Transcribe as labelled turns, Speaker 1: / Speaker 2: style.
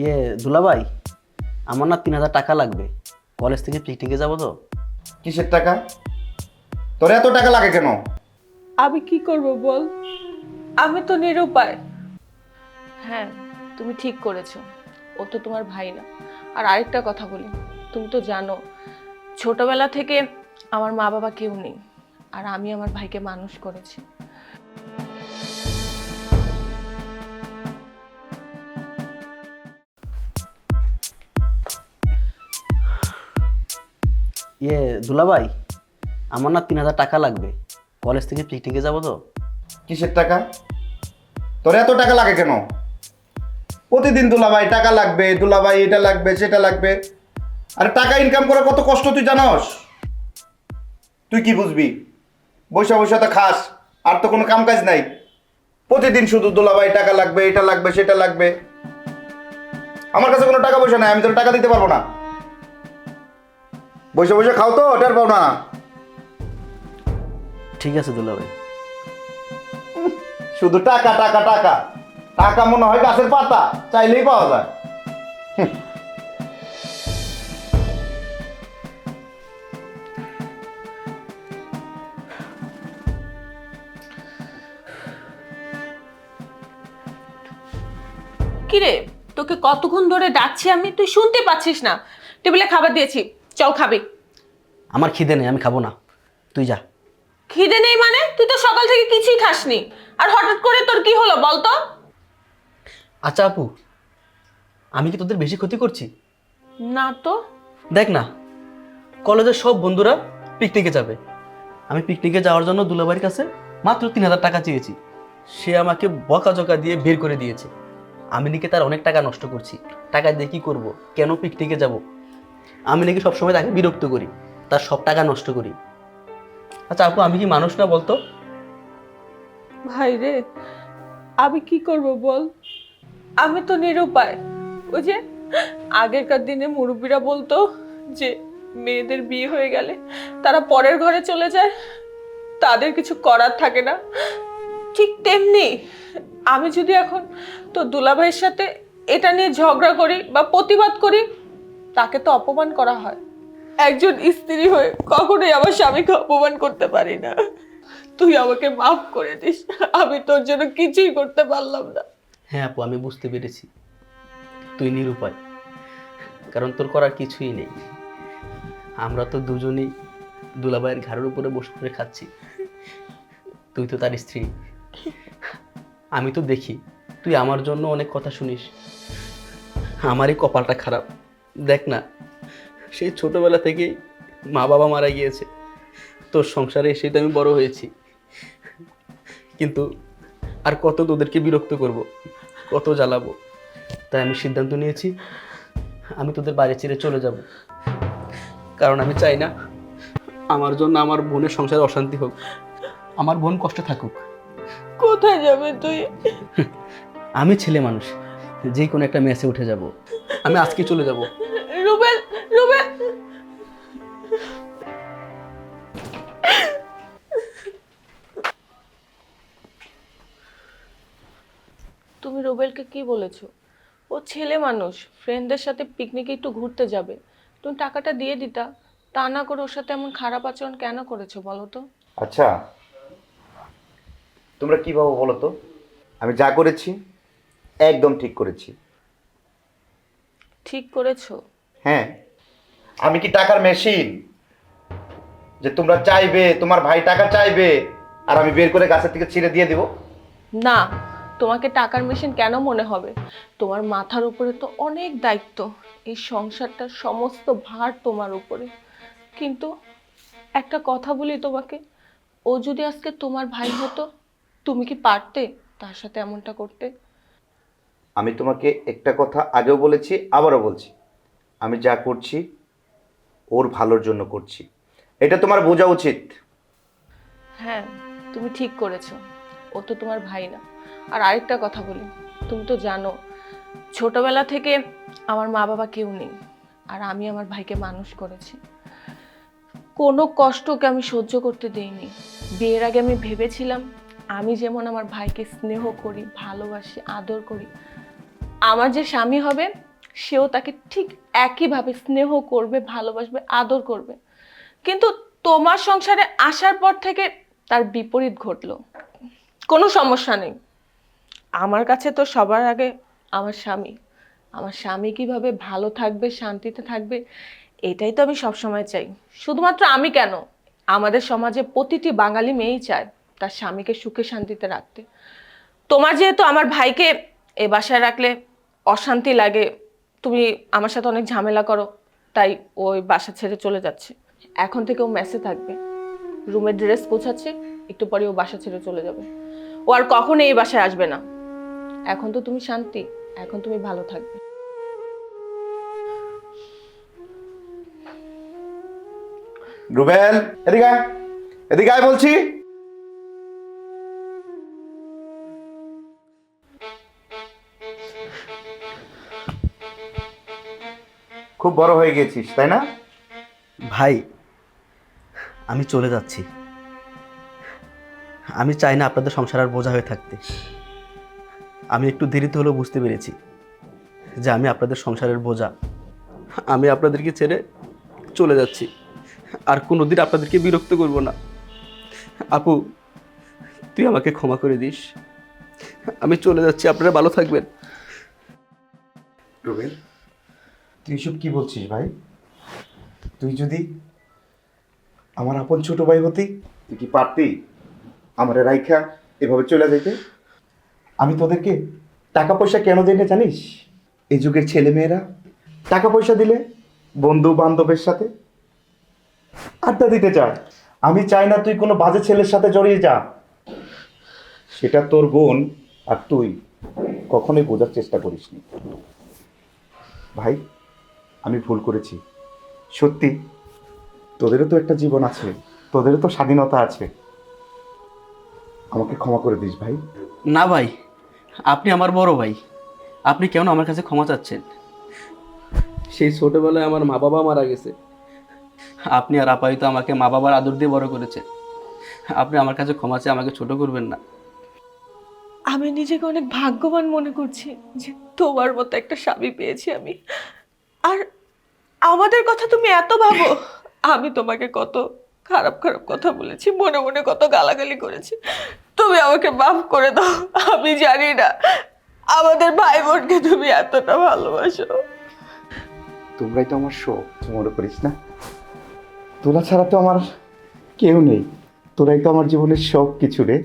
Speaker 1: ইয়ে দুলাভাই, আমার না 3,000 টাকা লাগবে। কলেজ থেকে পিকনিকে যাবো তো।
Speaker 2: কিসের টাকা? তোর এত টাকা লাগে কেন?
Speaker 3: আমি কি করব বল, আমি তো নিরুপায়। হ্যাঁ, তুমি ঠিক করেছো, ও তো তোমার ভাই না। আর আরেকটা কথা বলি, তুমি তো জানো ছোটবেলা থেকে আমার মা বাবা কেউ নেই, আর আমি আমার ভাইকে মানুষ করেছি।
Speaker 1: ইয়ে দুলাভাই, আমার না 3,000 টাকা লাগবে। কলেজ থেকে পিকনিকে যাবো তো।
Speaker 2: কিসের টাকা? তোর এত টাকা লাগে কেন? প্রতিদিন দুলাভাই টাকা লাগবে, দুলাভাই এটা লাগবে সেটা লাগবে। আরে টাকা ইনকাম করা কত কষ্ট তুই জানস? তুই কি বুঝবি? বৈশা বৈশা তো খাস, আর তো কোনো কাম কাজ নাই। প্রতিদিন শুধু দুলাভাই টাকা লাগবে, এটা লাগবে সেটা লাগবে। আমার কাছে কোনো টাকা পয়সা নাই, আমি তোর টাকা দিতে পারবো না। বৈশা বৈশা খাও তো, ওটার পাও না।
Speaker 1: ঠিক আছে দুলাভাই।
Speaker 2: শুধু টাকা টাকা টাকা টাকা, মনে হয় গাছের পাতা, চাইলেই পাওয়া যায়।
Speaker 3: কিরে, তোকে কতক্ষণ ধরে ডাকছি আমি, তুই শুনতে পাচ্ছিস না? টেবিলে খাবার দিয়েছি, চল খাবি।
Speaker 1: আমার খিদে নেই, আমি খাবো না, তুই যা।
Speaker 3: খিদে নেই মানে? তুই তো সকাল থেকে কিছুই খাসনি, আর হঠাৎ করে তোর কি হলো বলতো?
Speaker 1: আচ্ছা আপু, আমি কি তোদের বেশি ক্ষতি করছি?
Speaker 3: না তো।
Speaker 1: দেখ না, কলেজের সব বন্ধুরা পিকনিকে যাবে। আমি পিকনিকে যাওয়ার জন্য দুলাভাইয়ের কাছে মাত্র 3,000 টাকা চেয়েছি। সে আমাকে বকাঝকা দিয়ে বের করে দিয়েছে। আমি নাকি তার অনেক টাকা নষ্ট করছি। টাকা দিয়ে কি করবো? কেন পিকনিকে যাব? আমি নাকি সবসময় তাকে বিরক্ত করি, তার সব টাকা নষ্ট করি। আচ্ছা আপু, আমি কি মানুষ না বলতো?
Speaker 3: ভাই রে, আমি কি করব বল, আমি তো নিরুপায়। ওই যে আগেরকার দিনে মুরব্বীরা বলতো যে মেয়েদের বিয়ে হয়ে গেলে তারা পরের ঘরে চলে যায়, তাদের কিছু করার থাকে না। ঠিক তেমনি আমি যদি এখন তো দুলাভাইয়ের সাথে এটা নিয়ে ঝগড়া করি বা প্রতিবাদ করি, তাকে তো অপমান করা হয়। একজন স্ত্রী হয়ে কখনোই আমার স্বামীকে অপমান করতে পারি না। তুই আমাকে মাফ করে দিস, আমি তোর জন্য কিছুই করতে পারলাম না।
Speaker 1: হ্যাঁ আপু, আমি বুঝতে পেরেছি তুই নিরুপায়, কারণ তোর করার কিছুই নেই। আমরা তো দুজনেই দুলাভাইয়ের ঘাড়ের উপরে বসে পড়ে খাচ্ছি। তুই তো তার স্ত্রী। আমি তো দেখি তুই আমার জন্য অনেক কথা শুনিস। আমারই কপালটা খারাপ। দেখ না, সেই ছোটবেলা থেকেই মা বাবা মারা গিয়েছে, তোর সংসারে এসেই তো আমি বড় হয়েছি। কিন্তু আর কত তোদেরকে বিরক্ত করব, কত জ্বালাবো? তাই আমি সিদ্ধান্ত নিয়েছি, আমি তোদের বাড়ি ছেড়ে চলে যাব। কারণ আমি চাই না আমার জন্য আমার বোনের সংসারে অশান্তি হোক, আমার বোন কষ্ট থাকুক।
Speaker 3: কোথায় যাবে তুই?
Speaker 1: আমি ছেলে মানুষ, যে কোনো একটা মেসে উঠে যাব। আমি আজকে চলে যাব।
Speaker 3: রুবেল, রুবেল, তুমি রুবেলকে কি বলেছো? ও ছেলে মানুষ, ফ্রেন্ডদের সাথে পিকনিকে একটু ঘুরতে যাবে, তুমি টাকাটা দিয়ে দিতা। তা না করে ওর সাথে এমন খারাপ আচরণ কেন করেছো বলো তো?
Speaker 2: আচ্ছা, তোমরা কি ভাবো বলো তো? আমি যা করেছি একদম ঠিক করেছি।
Speaker 3: ঠিক করেছো?
Speaker 2: হ্যাঁ, আমি কি টাকার মেশিন যে তোমরা চাইবে, তোমার ভাই টাকা চাইবে আর আমি বের করে গাছের থেকে ছিঁড়ে দিয়ে দিব?
Speaker 3: না, তোমাকে টাকার মেশিন কেন মনে হবে? তোমার মাথার উপরে তো অনেক দায়িত্ব, এই সংসারটার সমস্ত ভার তোমার উপরে। কিন্তু একটা কথা বলি তোমাকে, ও যদি আজকে তোমার ভাই হতো, তুমি কি পারতে তার সাথে এমনটা করতে?
Speaker 2: আমি তোমাকে একটা কথা আগেও বলেছি, আবারও বলছি, আমি যা করছি ওর ভালোর জন্য করছি, এটা তোমার বোঝা উচিত।
Speaker 3: হ্যাঁ, তুমি ঠিক করেছো, ও তো তোমার ভাই না। আর আরেকটা কথা বলি, তুমি তো জানো ছোটবেলা থেকে আমার মা বাবা কেউ নেই, আর আমি আমার ভাইকে মানুষ করেছি। কোনো কষ্টকে আমি সহ্য করতে দেইনি। বিয়ের আগে আমি ভেবেছিলাম আমি যেমন আমার ভাইকে স্নেহ করি, ভালোবাসি, আদর করি, আমার যে স্বামী হবে সেও তাকে ঠিক একইভাবে স্নেহ করবে, ভালোবাসবে, আদর করবে। কিন্তু তোমার সংসারে আসার পর থেকে তার বিপরীত ঘটলো। কোনো সমস্যা নেই, আমার কাছে তো সবার আগে আমার স্বামী। আমার স্বামী কিভাবে ভালো থাকবে, শান্তিতে থাকবে, এটাই তো আমি সবসময় চাই। শুধুমাত্র আমি কেন, আমাদের সমাজে প্রতিটি বাঙালি মেয়েই চায় তার স্বামীকে সুখে শান্তিতে রাখতে। তোমার যেহেতু আমার ভাইকে এ বাসায় রাখলে অশান্তি লাগে, তুমি আমার সাথে অনেক ঝামেলা করো, তাই ওই বাসা ছেড়ে চলে যাচ্ছে। এখন থেকে ও মেসে থাকবে, রুমের ড্রেস পৌঁছাচ্ছে, একটু পরে ও বাসা ছেড়ে চলে যাবে। ও আর কখনো এই বাসায় আসবে না। এখন তো তুমি শান্তি, এখন তুমি ভালো থাকবে।
Speaker 2: রুবেল, এদিকে আয়। এদিকে আয় বলছি। খুব বড় হয়ে গেছিস তাই না?
Speaker 1: ভাই, আমি চলে যাচ্ছি। আমি চাই না আপনাদের সংসার আর বোঝা হয়ে থাকতে। আমি একটু দেরিতে হলেও বুঝতে পেরেছি যে আমি আপনাদের সংসারের বোঝা। আমি আপনাদেরকে ছেড়ে চলে যাচ্ছি, আর কোনোদিন আপনাদেরকে বিরক্ত করব না। আপু, তুই আমাকে ক্ষমা করে দিস। আমি চলে যাচ্ছি, আপনারা ভালো থাকবেন।
Speaker 2: রুবেল, তুই সব কি বলছিস ভাই? তুই যদি আমার আপন ছোট ভাই হতি, তুই কি পারতি আমার রাইখা এভাবে চলে যেতে? আমি তোদেরকে টাকা পয়সা কেন দেয় না জানিস? এই যুগের ছেলে মেয়েরা টাকা পয়সা দিলে বন্ধু বান্ধবের সাথে আড্ডা দিতে চায়। আমি চাই না তুই কোনো বাজে ছেলের সাথে জড়িয়ে যা। সেটা তোর বোন আর তুই কখনোই বোঝার চেষ্টা করিসনি। ভাই, আমি ভুল করেছি সত্যি। তোদেরও তো একটা জীবন আছে, তোদেরও তো স্বাধীনতা আছে। আমাকে ক্ষমা করে দিস ভাই।
Speaker 1: না ভাই, আপনি আমার বড় ভাই, আপনি কেন আমার কাছে ক্ষমা চাচ্ছেন? সেই ছোটবেলায় আমার মা বাবা মারা গেছে, আপনি আর আপাই তো আমাকে মা বাবার আদর দিয়ে বড় করেছে। আপনি আমার কাছে ক্ষমা চেয়ে আমাকে ছোট করবেন না।
Speaker 3: আমি নিজেকে অনেক ভাগ্যবান মনে করছি যে তোমার মতো একটা স্বামী পেয়েছি আমি। আর আমাদের কথা তুমি এত ভাবো। আমি তোমাকে কত খারাপ খারাপ কথা বলেছি, মনে মনে কত গালাগালি করেছি, তুমি আমাকে মাফ করে দাও। আমি জানি না আমাদের ভাই বোনকে তুমি এতটা ভালোবাসো।
Speaker 2: তোমরাই তো আমার শোক, মনে করিস না? তোরা ছাড়া তো আমার কেউ নেই। তোরাই তো আমার জীবনের সব কিছু রে।